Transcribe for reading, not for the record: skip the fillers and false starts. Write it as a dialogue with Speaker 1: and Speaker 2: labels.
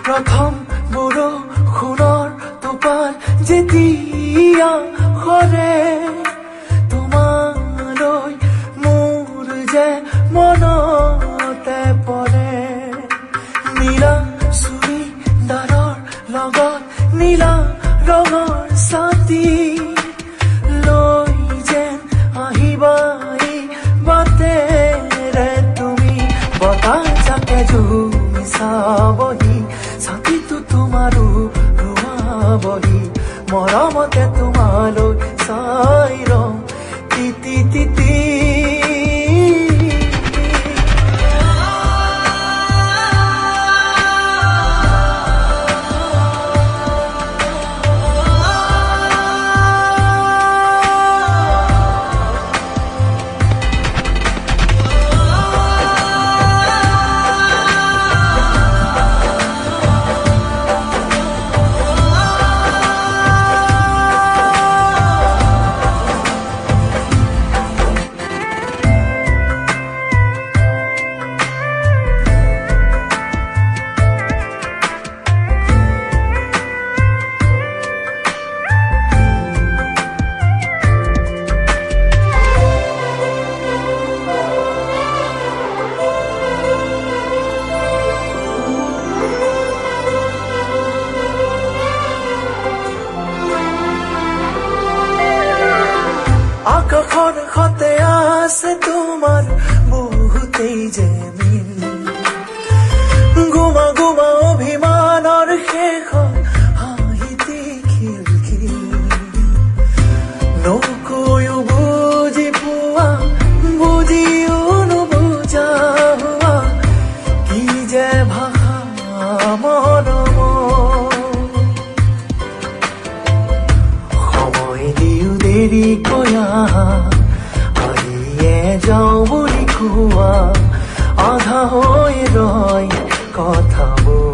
Speaker 1: প্ৰথম বৰষুণৰ টোপাল যেতিয়া সৰে তোমালৈ মোৰ যে মনতে পৰে নীলা চুৰিদাৰৰ লগত নীলা ৰঙৰ ছাতি লৈ যেন আহিবাই বাটেৰে তুমি বতাহ জাকে জুমি চাবহি ছাতিটো তোমাৰো ৰুৱাবহি মৰমতে তোমালৈ চাই ৰম তিতি তিতি আকাশৰ সতে আছে তোমাৰ বহুতেই যে মিল গোমা গোমা অভিমানৰ শেষত হাঁহিতে খিলখিল নকৈও বুজি পোৱা বুজিও নুবুজা হোৱা কি যে ভাষা মৰম সময় দিও দেৰি কয়া আহিয়ে যাওঁ বুলি কোৱা আধা হৈ ৰয় কথাবোৰ